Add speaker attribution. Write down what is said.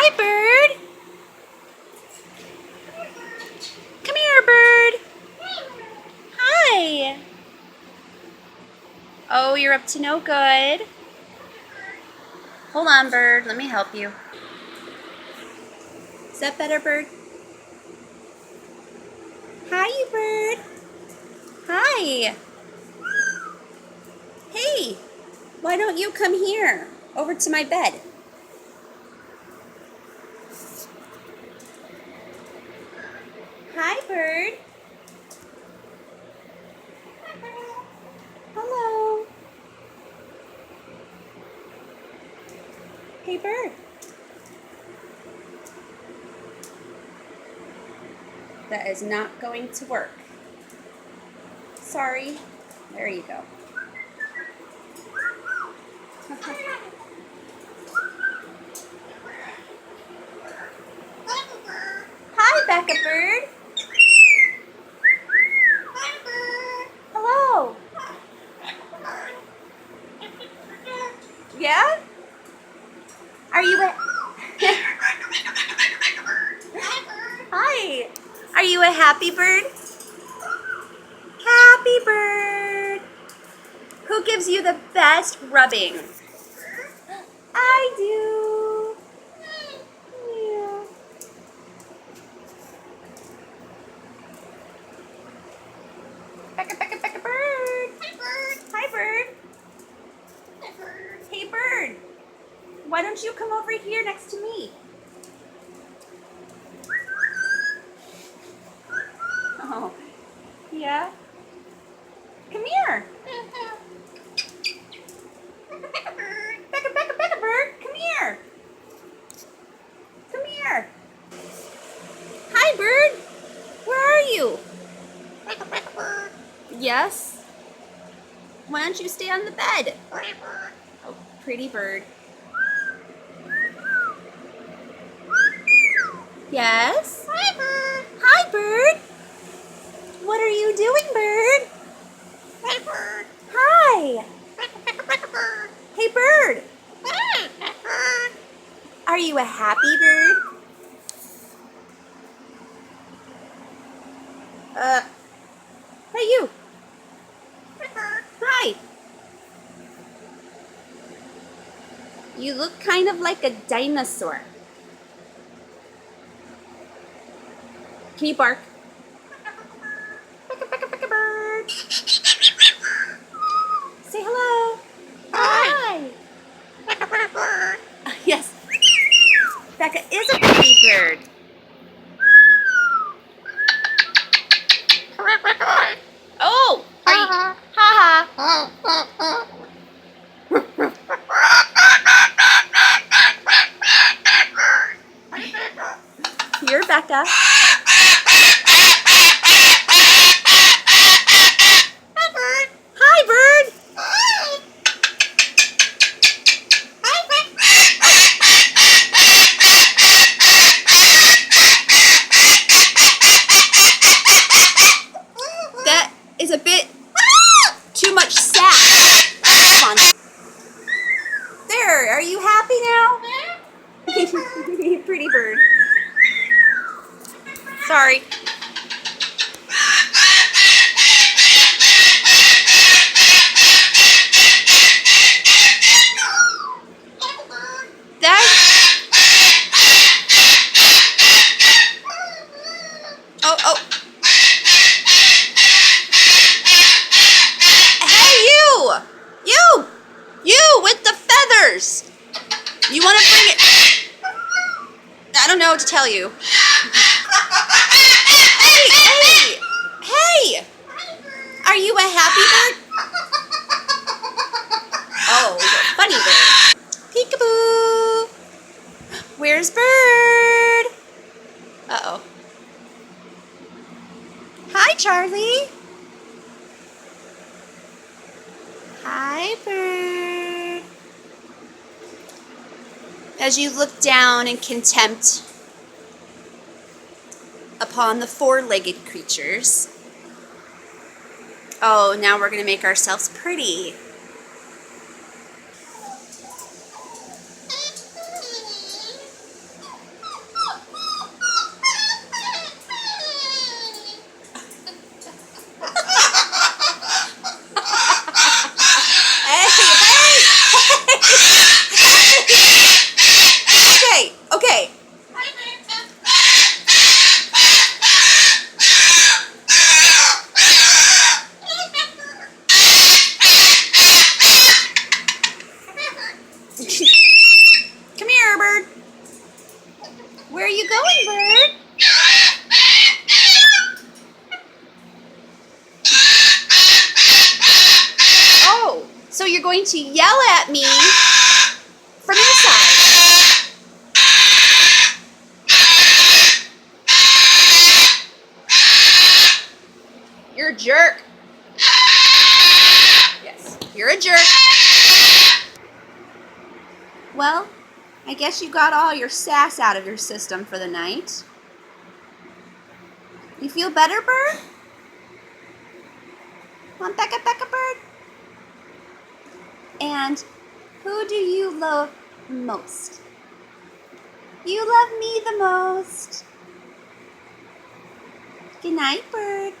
Speaker 1: Hi, bird. Come here, bird. Hi. Oh, you're up to no good. Hold on, bird. Let me help you. Is that better, bird? Hi, you bird. Hi. Hey, why don't you come here, over to my bed? Hi, bird. Hello. Hey, bird. That is not going to work. Sorry. There you go. Hi, Becca bird. Hello. Yeah? Are you a... Hi. Are you a happy bird? Happy bird. Who gives you the best rubbing? I do. Yeah. Becca, Becca, Becca bird. Hi, bird. Hi, bird. Hi, bird. Hey, bird. Why don't you come over here next to me? Oh, yeah. Come here. Becca, Becca, Becca bird. Come here. Come here. Hi, bird. Where are you? Yes? Why don't you stay on the bed? Oh, pretty bird. Yes? Hi, bird. Hi, bird. What are you doing, bird? Hi, bird. Hi. Hey, bird. Are you a happy bird? Hey, you. Hi. You look kind of like a dinosaur. Can you bark? Becca, Becca, Becca bird. Say hello. Hi. Becca, Becca bird. Yes. Becca is a pretty bird. Oh, are you? Ha ha. You're Becca. Hi, bird. That is a bit too much sass. Come on. There, are you happy now? Pretty bird. Sorry. That. Oh, oh. Hey, you! You with the feathers! You want to bring it? I don't know what to tell you. Hey! Are you a happy bird? Oh, you're a funny bird. Peekaboo! Where's bird? Uh-oh. Hi, Charlie. Hi, bird. As you look down in contempt upon the four-legged creatures. Oh, now we're going to make ourselves pretty. guess you got all your sass out of your system for the night. You feel better, bird? Come on, Becca, Becca, bird. And who do you love most? You love me the most. Good night, bird.